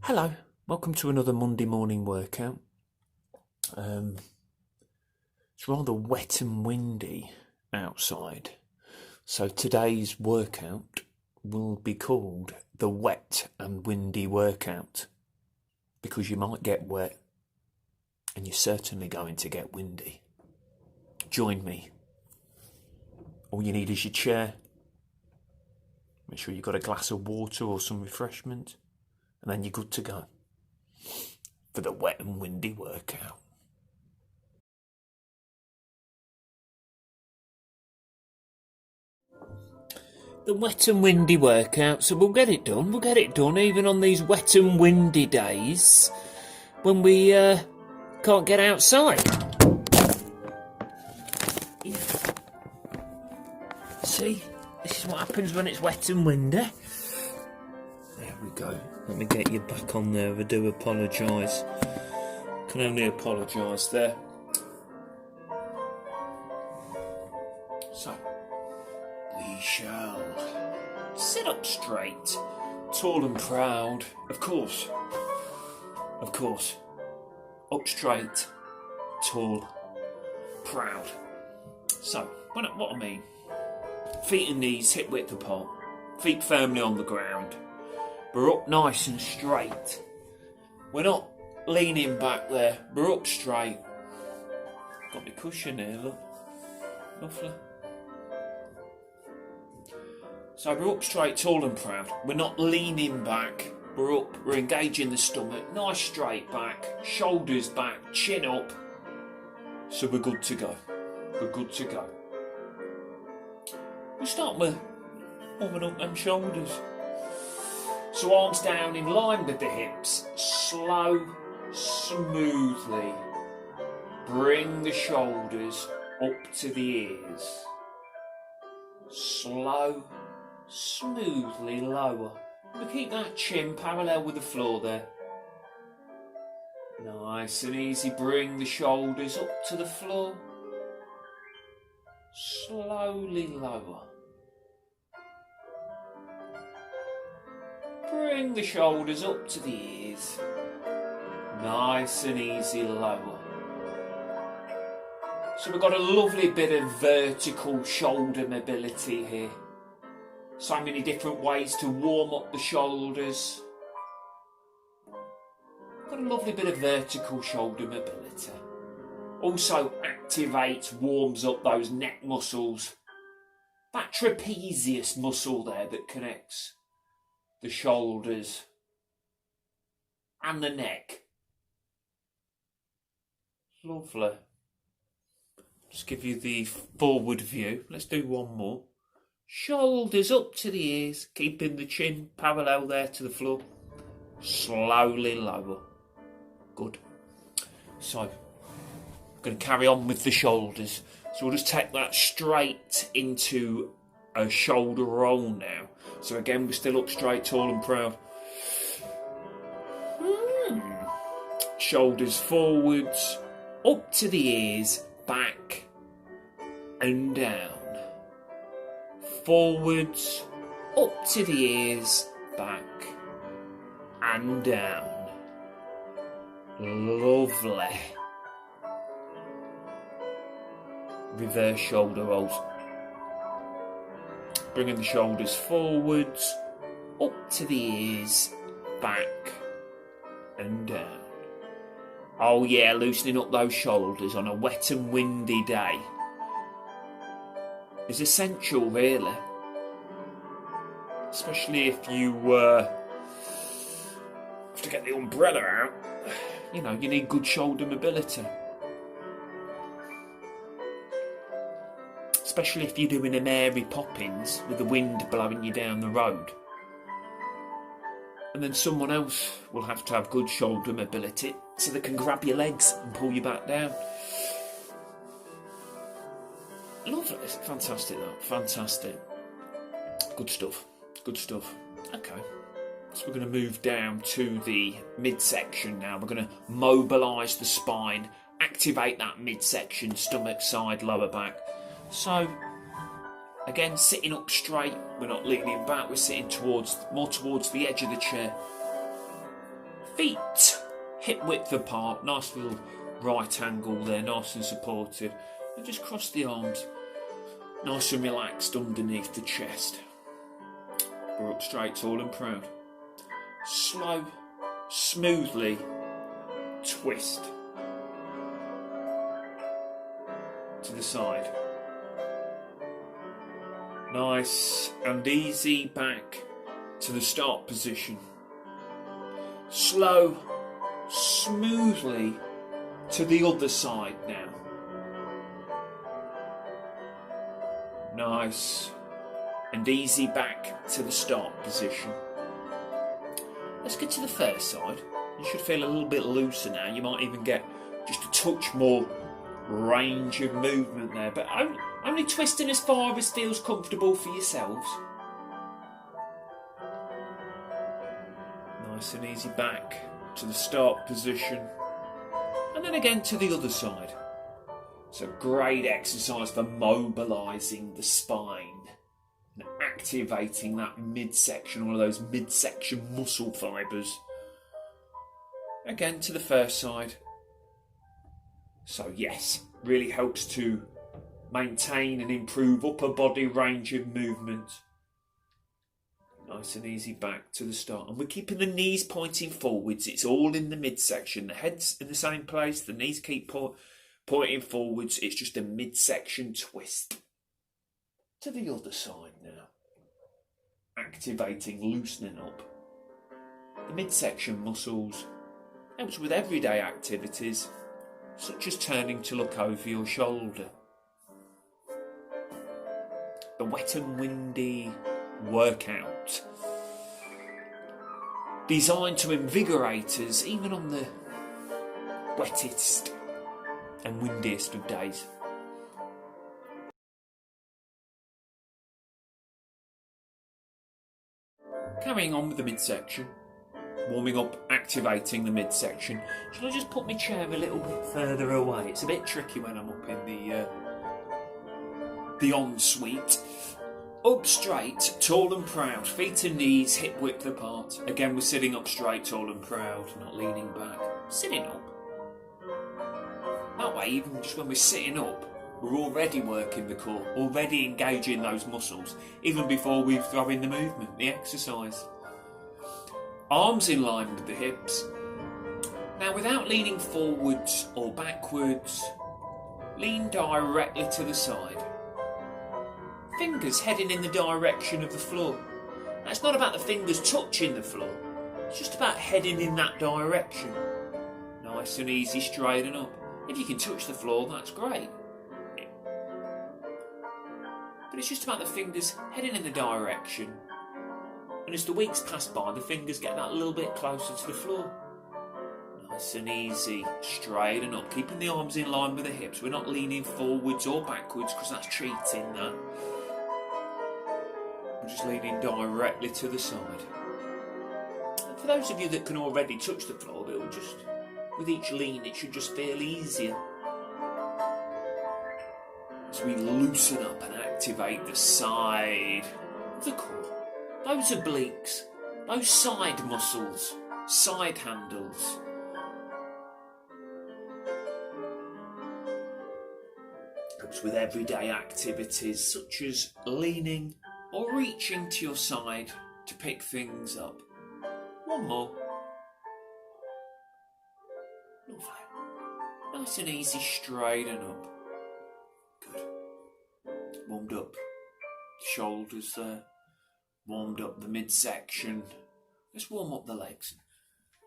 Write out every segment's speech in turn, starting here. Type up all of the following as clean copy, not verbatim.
Hello, welcome to another Monday morning workout. It's rather wet and windy outside, so today's workout will be called the wet and windy workout, because you might get wet and you're certainly going to get windy. Join me. All you need is your chair. Make sure you've got a glass of water or some refreshment, and then you're good to go for the wet and windy workout. The wet and windy workout, so we'll get it done even on these wet and windy days when we can't get outside. See, this is what happens when it's wet and windy. There we go. Let me get you back on there. I do apologise. Can only apologise there. So, we shall sit up straight, tall and proud. Of course. Up straight, tall, proud. So, what I mean, feet and knees hip width apart, feet firmly on the ground. We're up nice and straight. We're not leaning back there. We're up straight. Got my cushion here, look. Lovely. So we're up straight, tall and proud. We're not leaning back. We're up. We're engaging the stomach. Nice straight back. Shoulders back. Chin up. So we're good to go. We'll start with warming up them shoulders. So arms down in line with the hips, slow, smoothly. Bring the shoulders up to the ears. Slow, smoothly lower. And keep that chin parallel with the floor there. Nice and easy, bring the shoulders up to the floor. Slowly lower. Bring the shoulders up to the ears. Nice and easy lower. So we've got a lovely bit of vertical shoulder mobility here. So many different ways to warm up the shoulders. Got a lovely bit of vertical shoulder mobility. Also activates, warms up those neck muscles. That trapezius muscle there that connects the shoulders and the neck. Lovely. Just give you the forward view. Let's do one more. Shoulders up to the ears, keeping the chin parallel there to the floor. Slowly lower. Good. So, I'm going to carry on with the shoulders. So we'll just take that straight into a shoulder roll now. So again, we're still up straight, tall and proud. Shoulders forwards, up to the ears, back and down. Forwards, up to the ears, back and down. Lovely. Reverse shoulder rolls. Bringing the shoulders forwards, up to the ears, back and down. Oh yeah, loosening up those shoulders on a wet and windy day is essential, really. Especially if you have to get the umbrella out. You know, you need good shoulder mobility. Especially if you're doing a Mary Poppins with the wind blowing you down the road. And then someone else will have to have good shoulder mobility so they can grab your legs and pull you back down. Lovely. Fantastic, that. Fantastic. Good stuff. Okay. So we're going to move down to the midsection now. We're going to mobilise the spine, activate that midsection, stomach, side, lower back. So, again, sitting up straight, we're not leaning back, we're sitting more towards the edge of the chair. Feet hip width apart, nice little right angle there, nice and supported. And just cross the arms, nice and relaxed underneath the chest. We're up straight, tall and proud. Slow, smoothly twist to the side. Nice and easy back to the start position. Slow, smoothly to the other side now. Nice and easy back to the start position. Let's get to the first side. You should feel a little bit looser now. You might even get just a touch more range of movement there, but only twisting as far as feels comfortable for yourselves. Nice and easy back to the start position, and then again to the other side. It's a great exercise for mobilising the spine and activating that midsection, all of those midsection muscle fibres. Again to the first side. So yes, really helps to maintain and improve upper body range of movement. Nice and easy back to the start. And we're keeping the knees pointing forwards. It's all in the midsection. The head's in the same place. The knees keep pointing forwards. It's just a midsection twist. To the other side now. Activating, loosening up. The midsection muscles helps with everyday activities, such as turning to look over your shoulder. The wet and windy workout, designed to invigorate us even on the wettest and windiest of days. Carrying on with the midsection, warming up, activating the midsection. Shall I just put my chair a little bit further away? It's a bit tricky when I'm up in the ensuite. Up straight, tall and proud, feet and knees hip width apart. Again, we're sitting up straight, tall and proud, not leaning back. Sitting up. That way, even just when we're sitting up, we're already working the core, already engaging those muscles, even before we throw in the movement, the exercise. Arms in line with the hips. Now, without leaning forwards or backwards, lean directly to the side. Fingers heading in the direction of the floor. Now, it's not about the fingers touching the floor, it's just about heading in that direction. Nice and easy, straight and up. If you can touch the floor, that's great. But it's just about the fingers heading in the direction. And as the weeks pass by, the fingers get that little bit closer to the floor. Nice and easy, straight and up, keeping the arms in line with the hips. We're not leaning forwards or backwards because that's cheating, that. We're just leaning directly to the side. And for those of you that can already touch the floor, it will just, with each lean, it should just feel easier. As we loosen up and activate the side of the core, those obliques, those side muscles, side handles. Helps with everyday activities such as leaning or reaching to your side to pick things up. One more. Lovely. Nice and easy, straight and up. Good. Warmed up the shoulders there. Warmed up the midsection. Let's warm up the legs.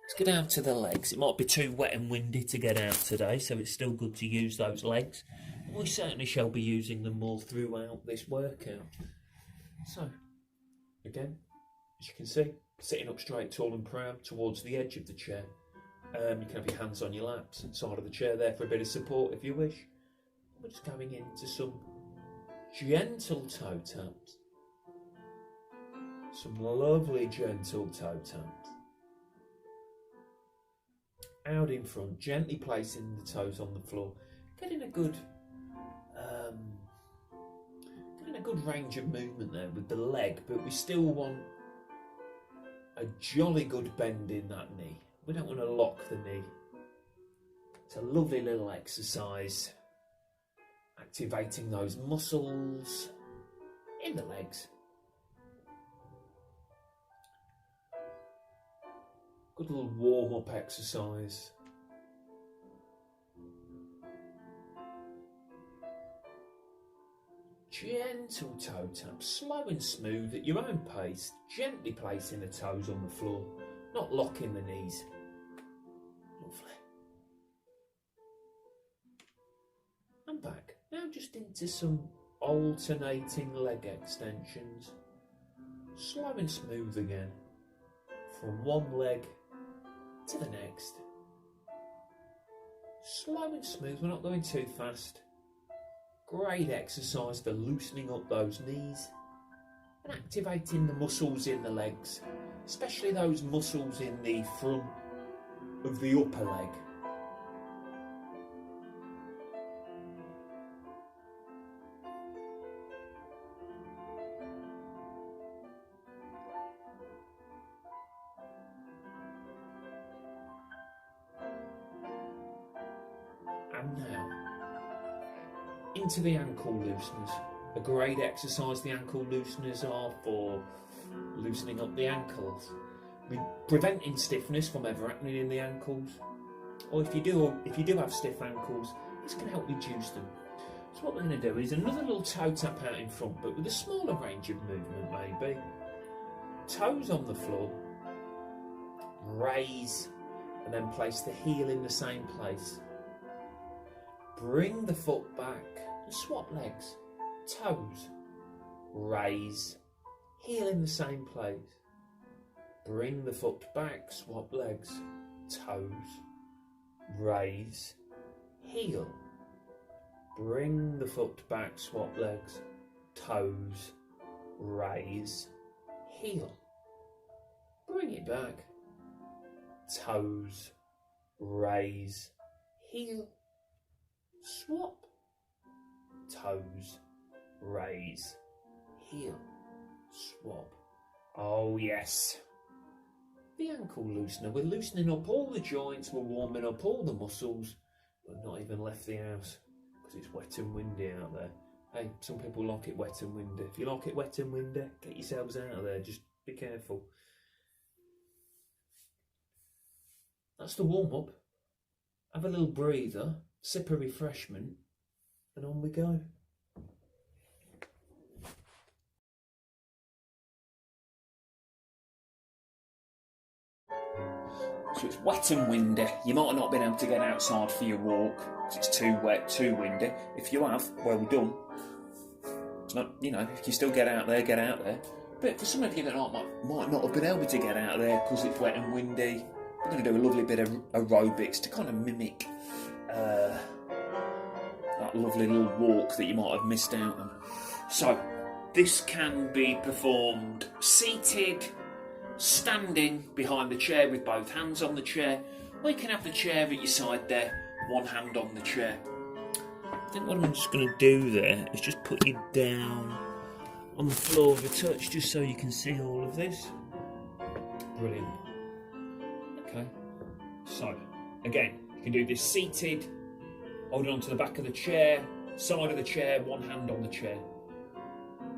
Let's get down to the legs. It might be too wet and windy to get out today, so it's still good to use those legs. And we certainly shall be using them more throughout this workout. So, again, as you can see, sitting up straight, tall and proud towards the edge of the chair. You can have your hands on your laps, side of the chair there for a bit of support if you wish. We're just going into some gentle toe taps. Some lovely gentle toe taps. Out in front, gently placing the toes on the floor, getting a good range of movement there with the leg, but we still want a jolly good bend in that knee. We don't want to lock the knee. It's a lovely little exercise, activating those muscles in the legs. Good little warm-up exercise. Gentle toe tap, slow and smooth at your own pace, gently placing the toes on the floor, not locking the knees. Lovely. And back. Now just into some alternating leg extensions. Slow and smooth again. From one leg to the next. Slow and smooth, we're not going too fast. Great exercise for loosening up those knees and activating the muscles in the legs, especially those muscles in the front of the upper leg. And now, into the ankle looseners. A great exercise the ankle looseners are for loosening up the ankles, preventing stiffness from ever happening in the ankles. Or if you do have stiff ankles, this can help reduce them. So what we're going to do is another little toe tap out in front, but with a smaller range of movement maybe. Toes on the floor, raise, and then place the heel in the same place. Bring the foot back and swap legs. Toes, raise, heel in the same place. Bring the foot back, swap legs. Toes, raise, heel. Bring the foot back, swap legs. Toes, raise, heel. Bring it back. Toes, raise, heel. Swap. Toes, raise, heel, swap. Oh yes. The ankle loosener. We're loosening up all the joints, we're warming up all the muscles, but not even left the house because it's wet and windy out there. Hey, some people like it wet and windy. If you like it wet and windy, get yourselves out of there. Just be careful. That's the warm-up. Have a little breather, sip a refreshment, and on we go. So it's wet and windy. You might have not been able to get outside for your walk because it's too wet, too windy. If you have, well done. It's not, if you still get out there, get out there. But for some of you that might not have been able to get out there because it's wet and windy, we're going to do a lovely bit of aerobics to kind of mimic that lovely little walk that you might have missed out on. So this can be performed seated, standing behind the chair with both hands on the chair, or you can have the chair at your side there, one hand on the chair. I think what I'm just going to do there is just put you down on the floor of a touch just so you can see all of this. Brilliant. Okay, so again, you can do this seated, holding onto the back of the chair, side of the chair, one hand on the chair.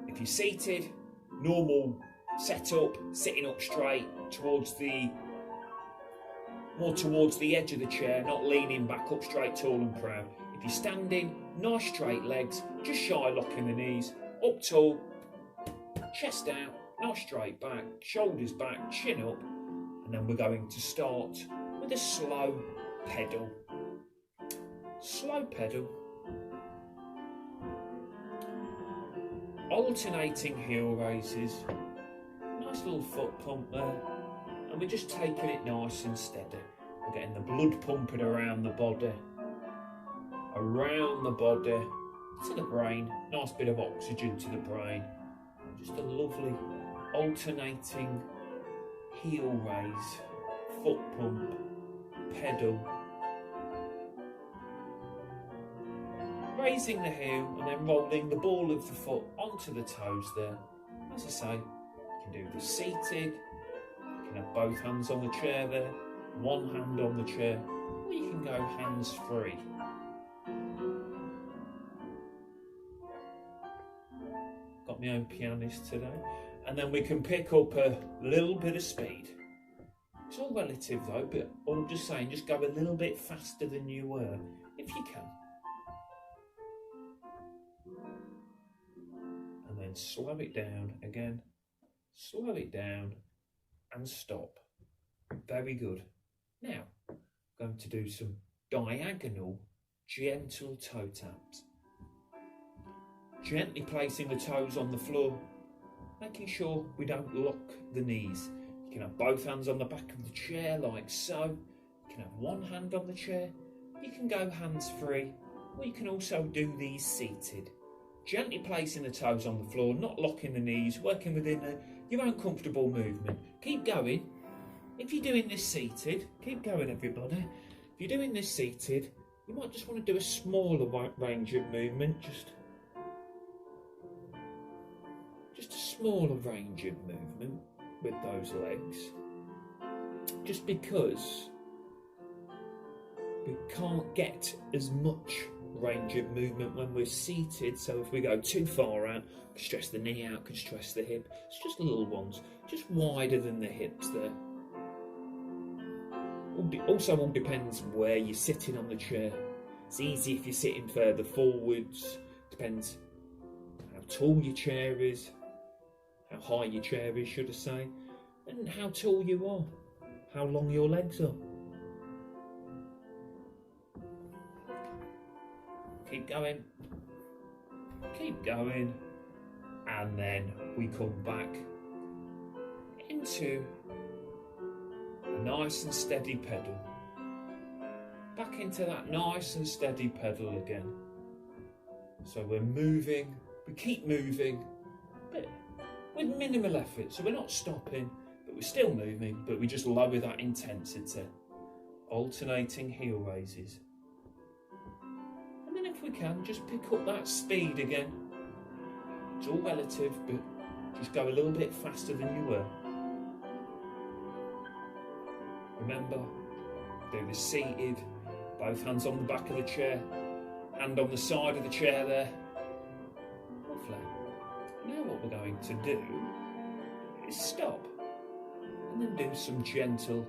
If you're seated, normal setup, sitting up straight more towards the edge of the chair, not leaning back up straight, tall and proud. If you're standing, nice straight legs, just shy locking the knees, up tall, chest out, nice straight back, shoulders back, chin up, and then we're going to start with a slow pedal. Slow pedal. Alternating heel raises. Nice little foot pump there. And we're just taking it nice and steady. We're getting the blood pumping around the body. To the brain. Nice bit of oxygen to the brain. Just a lovely alternating heel raise, foot pump, pedal. Raising the heel and then rolling the ball of the foot onto the toes there. As I say, you can do the seated, you can have both hands on the chair there, one hand on the chair, or you can go hands free. Got my own pianist today. And then we can pick up a little bit of speed. It's all relative though, but I'm just saying, just go a little bit faster than you were, if you can. And then slow it down again, slow it down and stop. Very good. Now, I'm going to do some diagonal, gentle toe taps. Gently placing the toes on the floor, making sure we don't lock the knees. You can have both hands on the back of the chair like so. You can have one hand on the chair. You can go hands free, or you can also do these seated. Gently placing the toes on the floor, not locking the knees, working within your own comfortable movement. Keep going. If you're doing this seated, keep going everybody. If you're doing this seated, you might just want to do a smaller range of movement, just a smaller range of movement with those legs, just because we can't get as much range of movement when we're seated. So if we go too far out, can stress the knee out, can stress the hip. It's just little ones, just wider than the hips there. Also all depends where you're sitting on the chair. It's easy if you're sitting further forwards, depends how tall your chair is, how high your chair is, should I say, and how tall you are, how long your legs are. Keep going, and then we come back into a nice and steady pedal. Back into that nice and steady pedal again. So we're moving, we keep moving, but with minimal effort. So we're not stopping, but we're still moving, but we just lower that intensity. Alternating heel raises. And then if we can, just pick up that speed again. It's all relative, but just go a little bit faster than you were. Remember, do this seated, both hands on the back of the chair, hand on the side of the chair there. Lovely. Now what we're going to do is stop and then do some gentle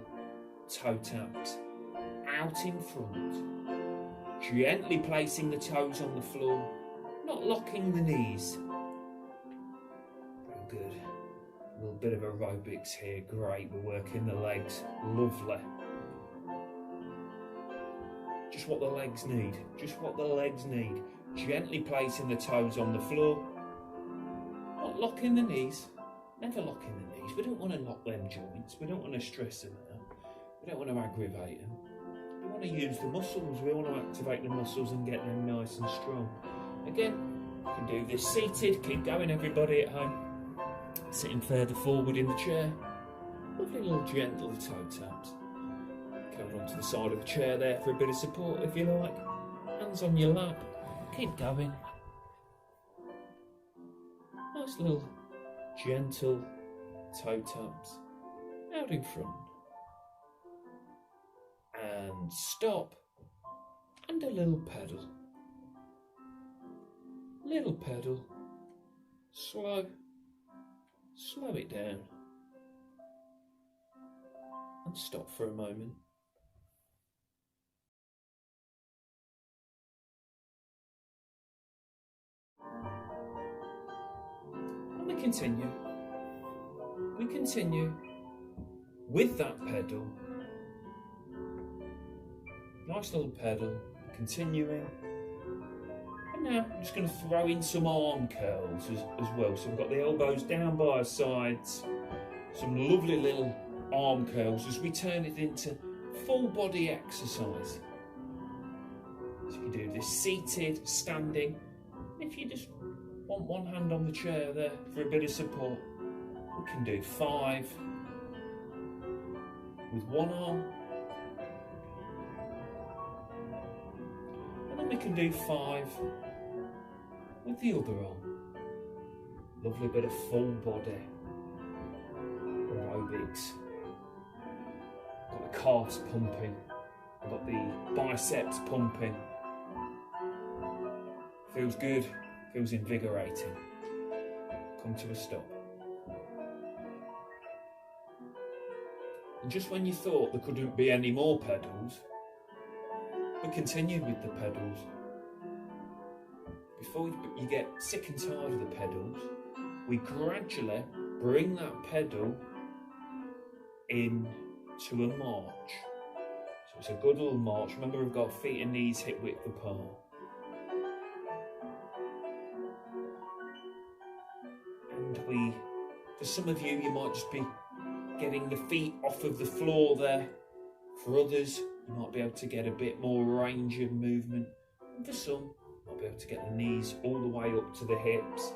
toe taps out in front, gently placing the toes on the floor, not locking the knees. Real good. A little bit of aerobics here, great, we're working the legs, lovely. Just what the legs need, just what the legs need. Gently placing the toes on the floor, not locking the knees, never locking the knees. We don't want to knock them joints, we don't want to stress them out, we don't want to aggravate them. We want to use the muscles, we want to activate the muscles and get them nice and strong. Again, you can do this seated, keep going everybody at home. Sitting further forward in the chair, lovely little gentle toe taps. Going onto the side of the chair there for a bit of support if you like. Hands on your lap, keep going. Nice little gentle toe taps out in front. And stop. And a little pedal. Little pedal. Slow. Slow it down. And stop for a moment. And we continue. We continue with that pedal. Nice little pedal. Continuing. And now I'm just going to throw in some arm curls as well. So we've got the elbows down by our sides. Some lovely little arm curls as we turn it into full body exercise. So you can do this seated, standing. If you just want one hand on the chair there for a bit of support, we can do 5 with one arm. And then we can do 5 with the other arm. Lovely bit of full body aerobics. Got got the calves pumping, I've got the biceps pumping. Feels good, feels invigorating. Come to a stop. And just when you thought there couldn't be any more pedals, we continued with the pedals. Before you get sick and tired of the pedals, we gradually bring that pedal into a march. So it's a good little march. Remember, we've got feet and knees hip width apart. And for some of you, you might just be getting the feet off of the floor there. For others, you might be able to get a bit more range of movement. And for some, you might be able to get the knees all the way up to the hips.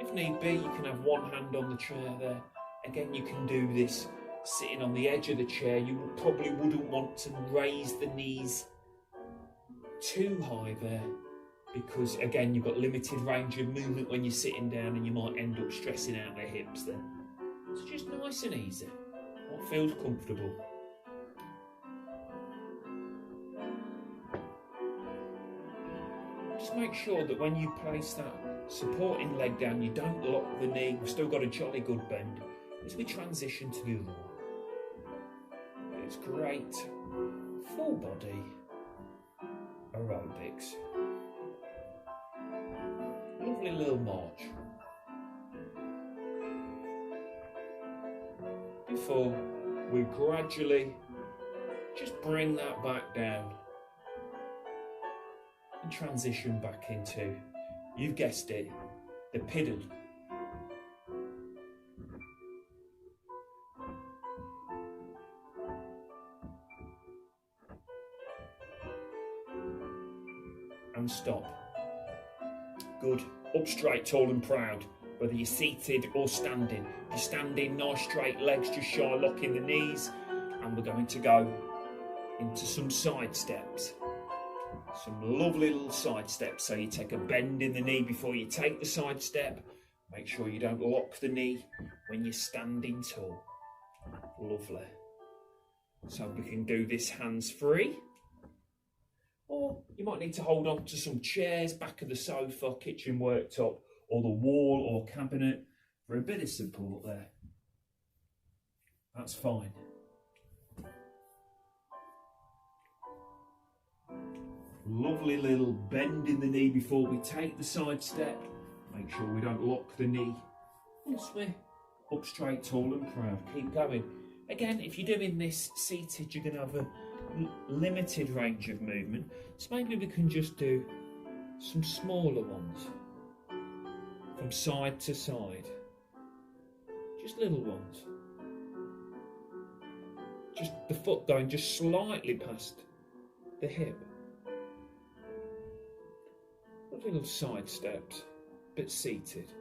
If need be, you can have one hand on the chair there. Again, you can do this sitting on the edge of the chair. You probably wouldn't want to raise the knees too high there, because again, you've got limited range of movement when you're sitting down, and you might end up stressing out the hips there. It's just nice and easy. What feels comfortable. Just make sure that when you place that supporting leg down, you don't lock the knee. We've still got a jolly good bend as we transition to the other one. It's great full body aerobics. Lovely little march. Before we gradually just bring that back down and transition back into, you've guessed it, the piddle. And stop. Good. Up straight, tall and proud, whether you're seated or standing. If you're standing, nice straight legs, just shy locking the knees. And we're going to go into some side steps. Some lovely little side steps. So you take a bend in the knee before you take the side step. Make sure you don't lock the knee when you're standing tall. Lovely. So we can do this hands free. Or you might need to hold on to some chairs, back of the sofa, kitchen worktop, or the wall or cabinet for a bit of support there. That's fine. Lovely little bend in the knee before we take the side step. Make sure we don't lock the knee. Yes, we're up straight, tall and proud. Keep going. Again, if you're doing this seated, you're going to have a limited range of movement. So maybe we can just do some smaller ones. From side to side. Just little ones. Just the foot going just slightly past the hip. Little side steps, but seated.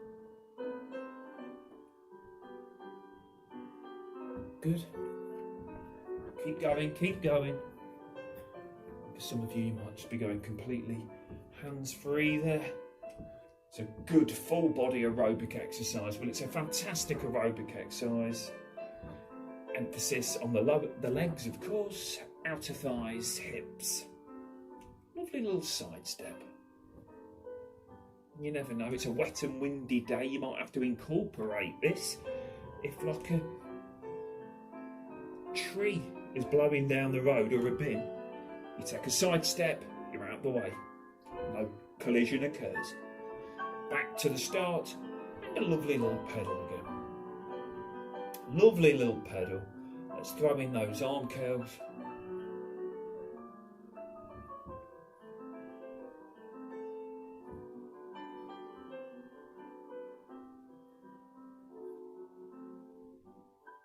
Good. Keep going, keep going. For some of you, you might just be going completely hands-free there. It's a good full body aerobic exercise. Well, it's a fantastic aerobic exercise. Emphasis on the legs, of course. Outer thighs, hips. Lovely little side step. You never know, it's a wet and windy day. You might have to incorporate this. If like a tree is blowing down the road or a bin, you take a side step, you're out the way. No collision occurs. Back to the start, and a lovely little pedal again. Lovely little pedal. Let's throw in those arm curls.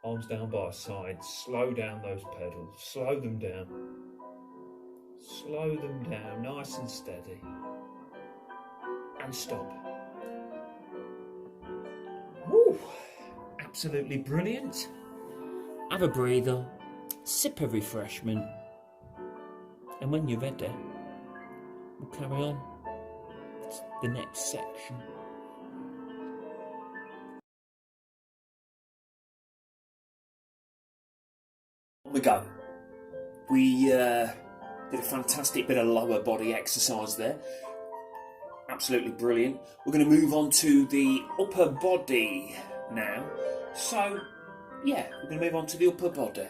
Arms down by our sides, slow down those pedals, slow them down. Slow them down, nice and steady. And stop. Woo! Absolutely brilliant. Have a breather, sip a refreshment, and when you're ready, we'll carry on to the next section. We go. we did a fantastic bit of lower body exercise there. Absolutely brilliant. We're going to move on to the upper body now. So, yeah, we're going to move on to the upper body.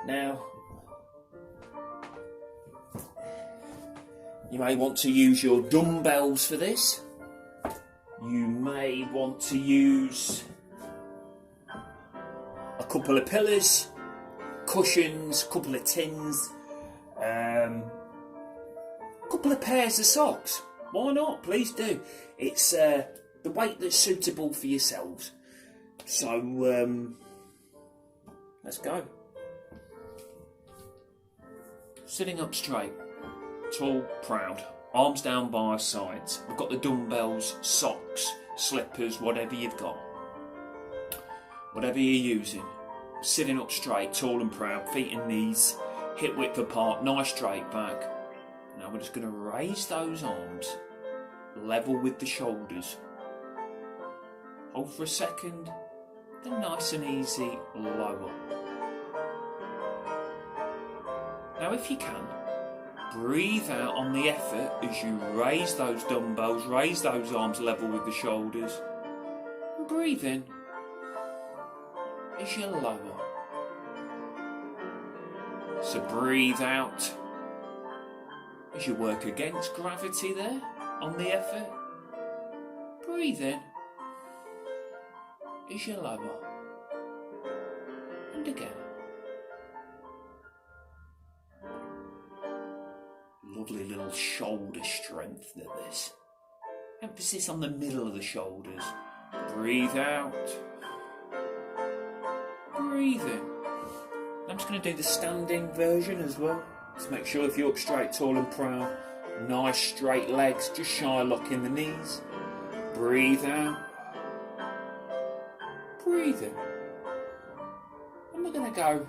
Now, you may want to use your dumbbells for this. You may want to use a couple of pillars, cushions, a couple of tins, a couple of pairs of socks. Why not? Please do. It's the weight that's suitable for yourselves. So, let's go. Sitting up straight, tall, proud, arms down by our sides. We've got the dumbbells, socks, slippers, whatever you've got. Whatever you're using. Sitting up straight, tall and proud, feet and knees, hip width apart, nice straight back. Now we're just going to raise those arms level with the shoulders. Hold for a second, then nice and easy, lower. Now if you can, breathe out on the effort as you raise those dumbbells, raise those arms level with the shoulders. And breathe in as you lower. So breathe out as you work against gravity there on the effort. Breathe in as you lower. And again. Lovely little shoulder strength to this. Emphasis on the middle of the shoulders. Breathe out. Breathe in. I'm just going to do the standing version as well. Just make sure if you're up straight, tall and proud, nice straight legs, just shy lock in the knees. Breathe out. Breathe in. And we're going to go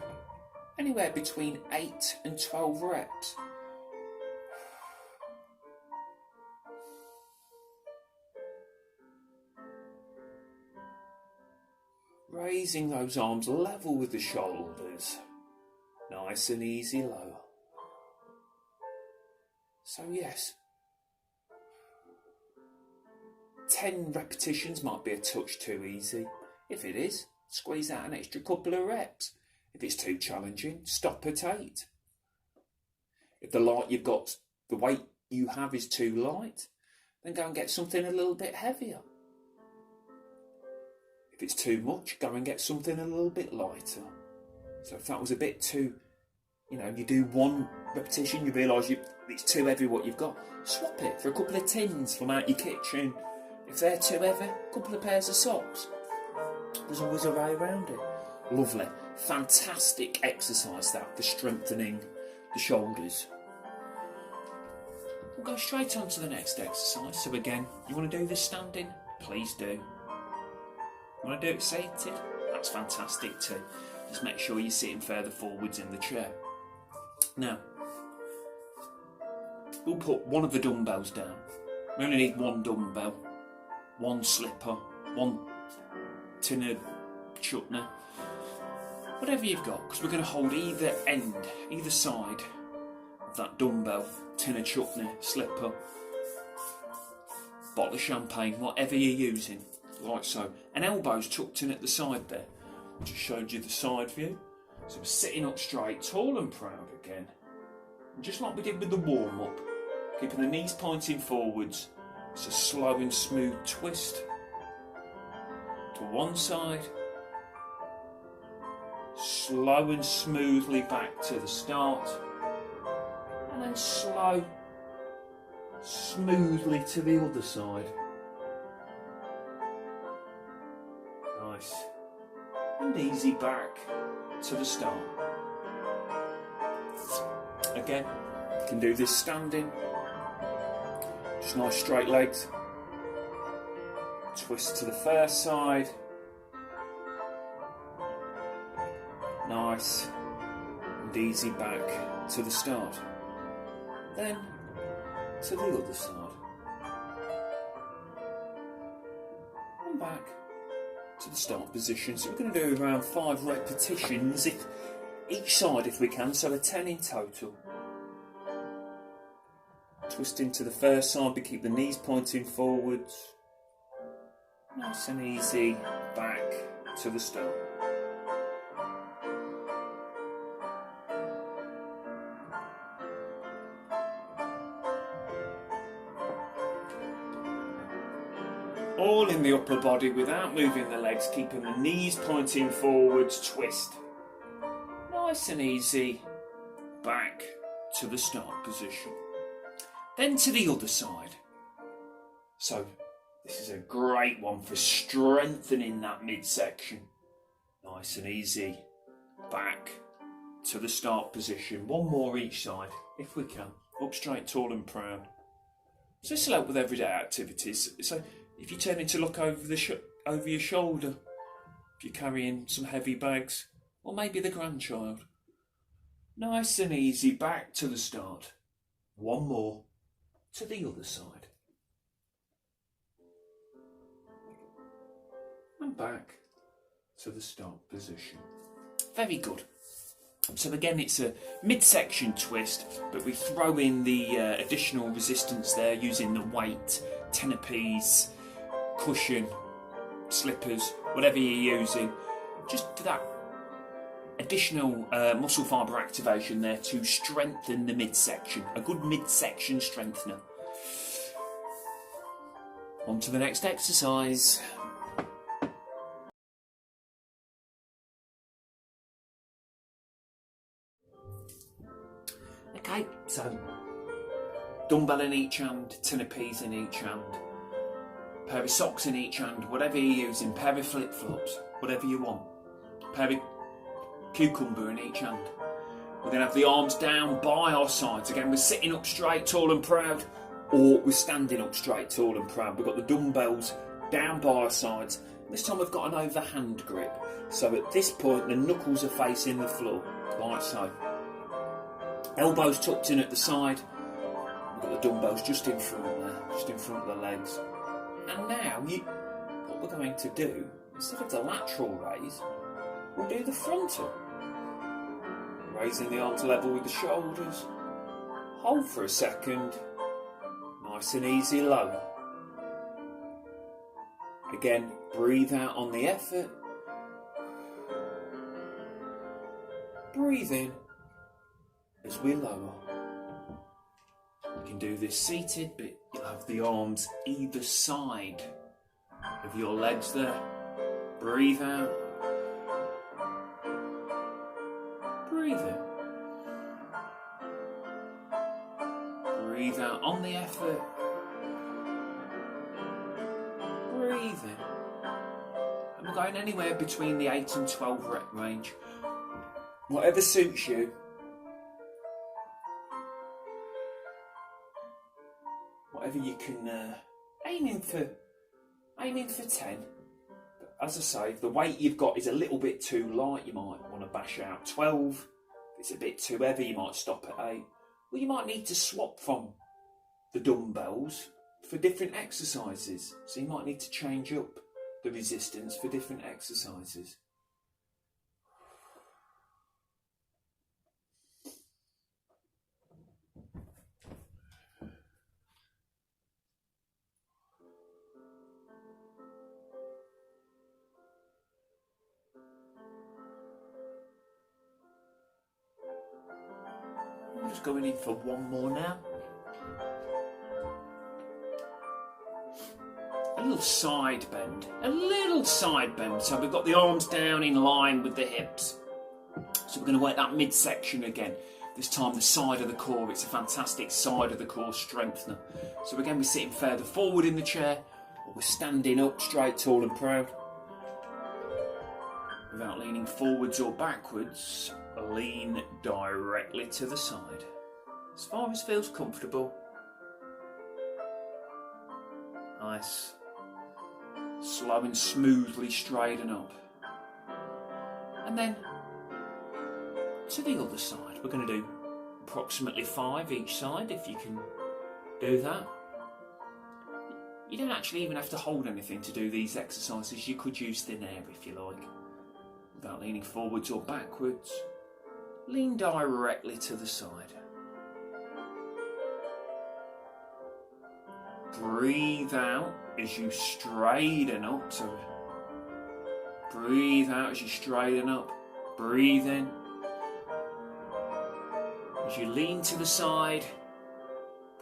anywhere between 8 and 12 reps. Raising those arms level with the shoulders. Nice and easy lower. So yes, 10 repetitions might be a touch too easy. If it is, squeeze out an extra couple of reps. If it's too challenging, stop at 8. If the weight you have is too light, then go and get something a little bit heavier. If it's too much, go and get something a little bit lighter. So if that was a bit too, you do 1 repetition, you realise it's too heavy what you've got, swap it for a couple of tins from out your kitchen. If they're too heavy, a couple of pairs of socks. There's always a way around it. Lovely. Fantastic exercise that for strengthening the shoulders. We'll go straight on to the next exercise. So again, you want to do this standing? Please do. You want to do it seated? That's fantastic too. Just make sure you're sitting further forwards in the chair. Now, we'll put one of the dumbbells down. We only need 1 dumbbell, 1 slipper, 1 tin of chutney, whatever you've got, because we're going to hold either end, either side of that dumbbell, tin of chutney, slipper, bottle of champagne, whatever you're using, like so. And elbows tucked in at the side there. Just showed you the side view. So we're sitting up straight, tall and proud again. And just like we did with the warm-up, keeping the knees pointing forwards. It's a slow and smooth twist to one side. Slow and smoothly back to the start. And then slow, smoothly to the other side. Nice. And easy back to the start. Again, you can do this standing. Just nice straight legs. Twist to the first side. Nice and easy back to the start. Then to the other side. And back to the start position. So we're going to do around 5 repetitions. each side if we can, so a 10 in total. Twist into the first side, but keep the knees pointing forwards. Nice and easy, back to the start. All in the upper body without moving the legs, keeping the knees pointing forwards, twist. Nice and easy, back to the start position. Then to the other side. So this is a great one for strengthening that midsection. Nice and easy, back to the start position. One more each side, if we can. Up straight, tall and proud. So this will help with everyday activities. So if you're turning to look over your shoulder, if you're carrying some heavy bags, or maybe the grandchild. Nice and easy, back to the start. One more to the other side. And back to the start position. Very good. So again, it's a midsection twist, but we throw in the additional resistance there using the weight, tennis, cushion, slippers, whatever you're using, just for that additional muscle fibre activation there to strengthen the midsection. A good midsection strengthener. On to the next exercise. Okay, so dumbbell in each hand, tin of peas in each hand, pair of socks in each hand, whatever you're using, pair of flip-flops, whatever you want, pair of cucumber in each hand. We're going to have the arms down by our sides. Again, we're sitting up straight, tall and proud, or we're standing up straight, tall and proud. We've got the dumbbells down by our sides. This time we've got an overhand grip. So at this point, the knuckles are facing the floor, like so. Elbows tucked in at the side. We've got the dumbbells just in front there, just in front of the legs. And now, what we're going to do, instead of the lateral raise, we'll do the frontal. Raising the arms level with the shoulders. Hold for a second. Nice and easy, lower. Again, breathe out on the effort. Breathe in as we lower. You can do this seated, but you'll have the arms either side of your legs there. Breathe out. Breathe in. Breathe out on the effort. Breathe in. And we're going anywhere between the 8 and 12 rep range. Whatever suits you. Whatever you can, aiming for 10. But as I say, if the weight you've got is a little bit too light, you might want to bash out 12. If it's a bit too heavy, you might stop at 8. Well, you might need to swap from the dumbbells for different exercises. So you might need to change up the resistance for different exercises. I'm just going in for one more now. A little side bend. A little side bend. So we've got the arms down in line with the hips. So we're going to work that midsection again. This time the side of the core. It's a fantastic side of the core strengthener. So again, we're sitting further forward in the chair, or we're standing up straight, tall and proud. Without leaning forwards or backwards, lean directly to the side. As far as feels comfortable. Nice. Slow and smoothly straighten up. And then to the other side. We're going to do approximately 5 each side, if you can do that. You don't actually even have to hold anything to do these exercises. You could use thin air if you like, without leaning forwards or backwards. lean directly to the side. Breathe out as you straighten up. So breathe out as you straighten up. Breathe in. As you lean to the side,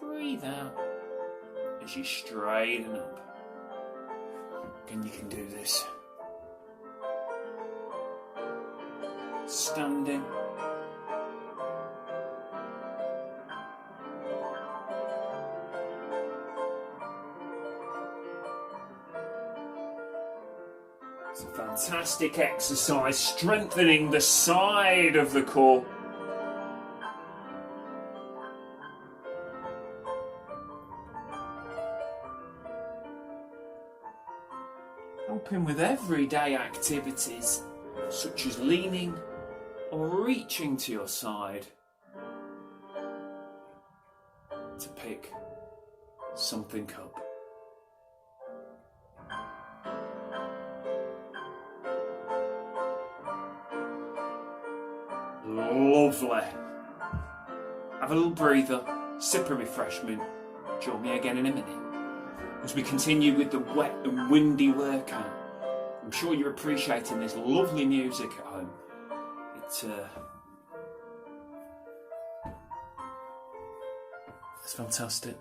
breathe out as you straighten up. And you can do this. Standing. It's a fantastic exercise, strengthening the side of the core. Helping with everyday activities such as leaning or reaching to your side to pick something up. Lovely. Have a little breather, sip a refreshment. Join me again in a minute as we continue with the wet and windy workout. I'm sure you're appreciating this lovely music at home. It's fantastic.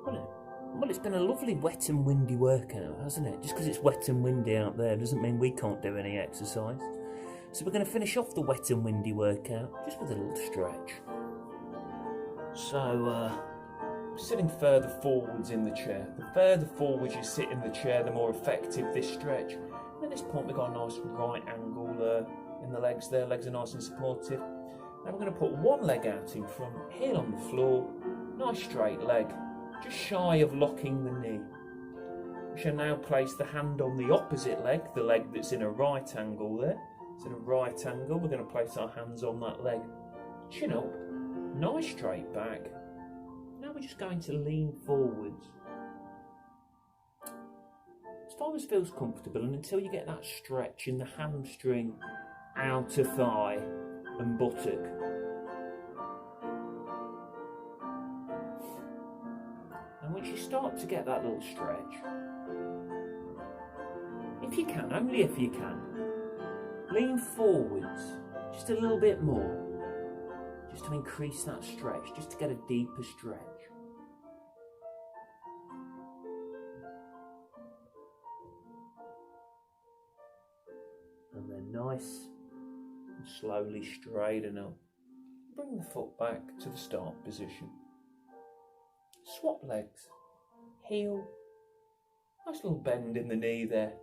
Well, it's been a lovely wet and windy workout, hasn't it? Just because it's wet and windy out there doesn't mean we can't do any exercise. So we're going to finish off the wet and windy workout just with a little stretch. So, sitting further forwards in the chair. The further forwards you sit in the chair, the more effective this stretch. And at this point we've got a nice right angle in the legs there. Legs are nice and supported. Now we're going to put one leg out in front, heel on the floor, nice straight leg, just shy of locking the knee. We shall now place the hand on the opposite leg, the leg that's in a right angle there. It's in a right angle. We're going to place our hands on that leg. Chin up, nice straight back. Now we're just going to lean forwards. As far as feels comfortable, and until you get that stretch in the hamstring, outer thigh and buttock. And once you start to get that little stretch, if you can, only if you can, lean forwards just a little bit more, just to increase that stretch, just to get a deeper stretch. And then nice and slowly straighten up. Bring the foot back to the start position. Swap legs, heel, nice little bend in the knee there.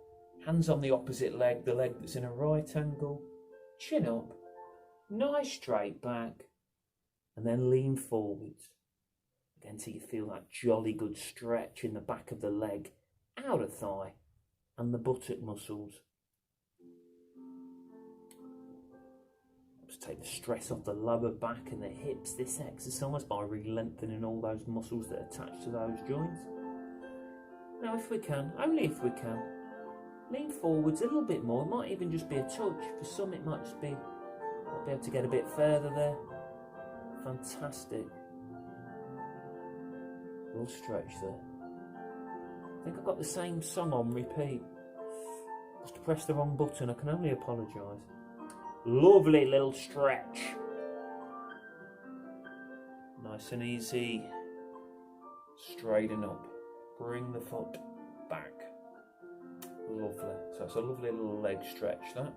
Hands on the opposite leg, the leg that's in a right angle. Chin up, nice straight back, and then lean forwards. Again, till you feel that jolly good stretch in the back of the leg, outer thigh, and the buttock muscles. Just take the stress off the lower back and the hips, this exercise, by re-lengthening all those muscles that attach to those joints. Now, if we can, only if we can, lean forwards a little bit more. It might even just be a touch. For some, it might just be, might be able to get a bit further there. Fantastic. A little stretch there. I think I've got the same song on repeat. Must have pressed the wrong button. I can only apologise. Lovely little stretch. Nice and easy. Straighten up. Bring the foot back. Lovely. So it's a lovely little leg stretch, that.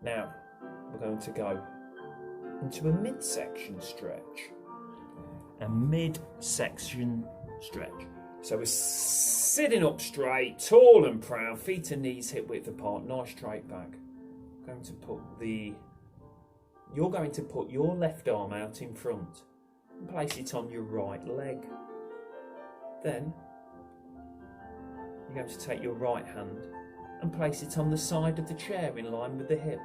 Now, we're going to go into a midsection stretch. A midsection stretch. So we're sitting up straight, tall and proud, feet and knees hip width apart, nice straight back. You're going to put your left arm out in front and place it on your right leg. Then you're going to take your right hand and place it on the side of the chair in line with the hip.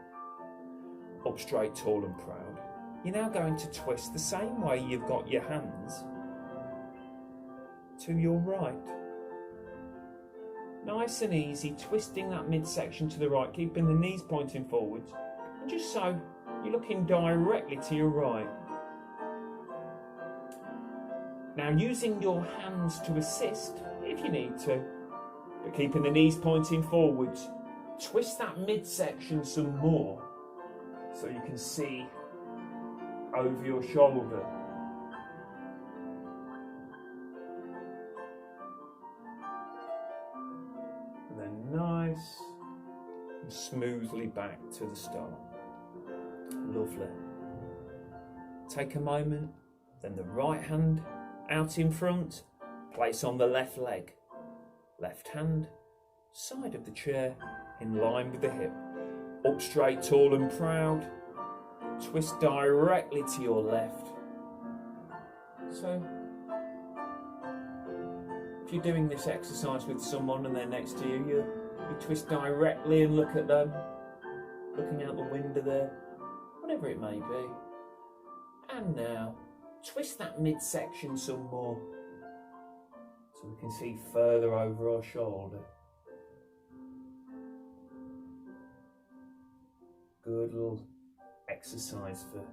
Up straight, tall and proud. You're now going to twist the same way you've got your hands to your right. Nice and easy, twisting that midsection to the right, keeping the knees pointing forwards, and just so you're looking directly to your right. Now using your hands to assist if you need to, but keeping the knees pointing forwards, twist that midsection some more so you can see over your shoulder. And then nice and smoothly back to the start. Lovely. Take a moment, then the right hand out in front, place on the left leg. Left hand, side of the chair, in line with the hip. Up straight, tall and proud. Twist directly to your left. So, if you're doing this exercise with someone and they're next to you, you twist directly and look at them, looking out the window there, whatever it may be. And now, twist that midsection some more so we can see further over our shoulder. Good little exercise for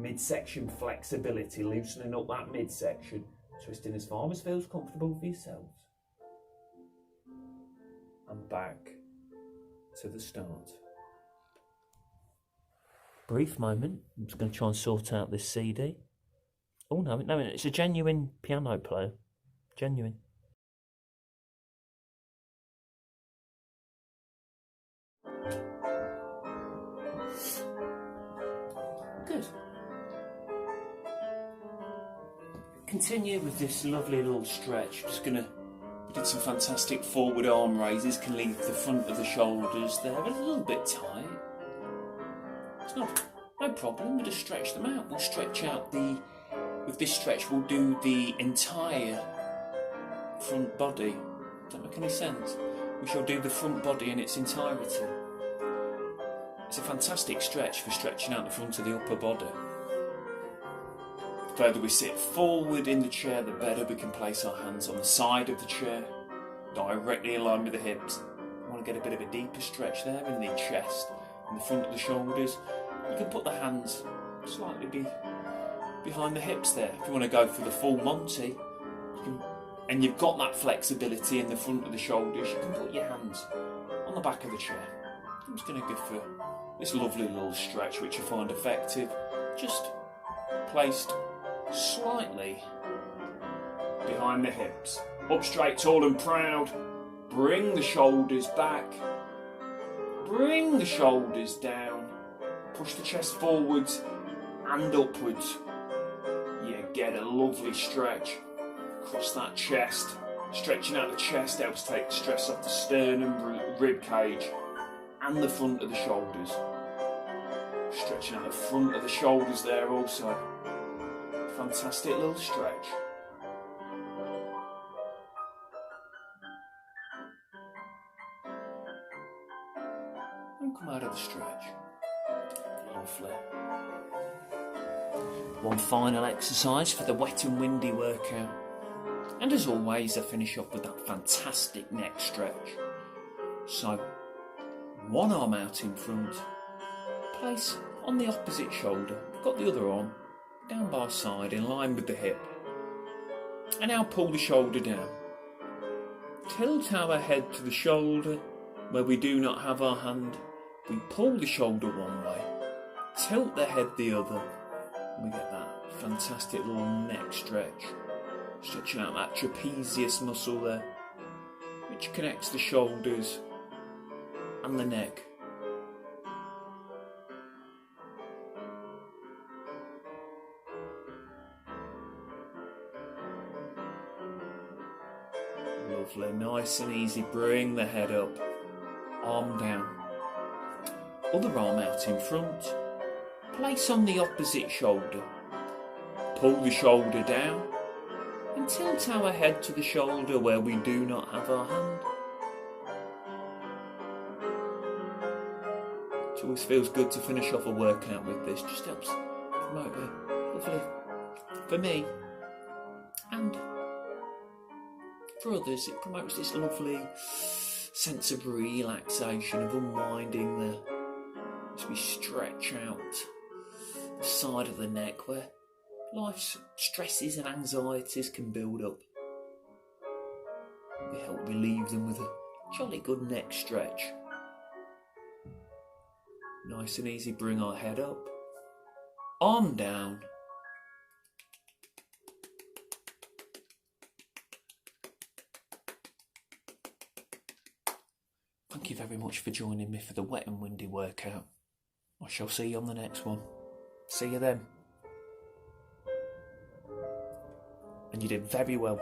midsection flexibility, loosening up that midsection, twisting as far as feels comfortable for yourselves. And back to the start. Brief moment, I'm just going to try and sort out this CD. Oh no, it's a genuine piano player. Genuine. Good. Continue with this lovely little stretch. We did some fantastic forward arm raises, can leave the front of the shoulders there a little bit tight. It's no problem, we'll just stretch them out. We'll stretch out with this stretch we'll do the entire front body. Does that make any sense? We shall do the front body in its entirety. It's a fantastic stretch for stretching out the front of the upper body. The further we sit forward in the chair, the better we can place our hands on the side of the chair, directly in line with the hips. We want to get a bit of a deeper stretch there in the chest and the front of the shoulders. You can put the hands slightly behind the hips there. If you want to go for the full Monty, and you've got that flexibility in the front of the shoulders, you can put your hands on the back of the chair. I'm just going to go for this lovely little stretch, which I find effective, just placed slightly behind the hips. Up straight, tall and proud. Bring the shoulders back. Bring the shoulders down. Push the chest forwards and upwards. You get a lovely stretch across that chest. Stretching out the chest helps take the stress off the sternum, rib cage and the front of the shoulders. Stretching out the front of the shoulders there also. Fantastic little stretch. And come out of the stretch. Lovely. One final exercise for the wet and windy workout. And as always, I finish off with that fantastic neck stretch. So, one arm out in front, place on the opposite shoulder, got the other arm down by side in line with the hip. And now pull the shoulder down. Tilt our head to the shoulder where we do not have our hand. We pull the shoulder one way, tilt the head the other, and we get that fantastic little neck stretch. Stretching out that trapezius muscle there, which connects the shoulders and the neck. Lovely, nice and easy. Bring the head up, arm down, other arm out in front. Place on the opposite shoulder. Pull the shoulder down and tilt our head to the shoulder where we do not have our hand. It always feels good to finish off a workout with this. Just helps promote a lovely, for me and for others, it promotes this lovely sense of relaxation, of unwinding there, as we stretch out the side of the neck where life's stresses and anxieties can build up. We help relieve them with a jolly good neck stretch. Nice and easy, bring our head up, arm down. Thank you very much for joining me for the wet and windy workout. I shall see you on the next one. See you then. And you did very well.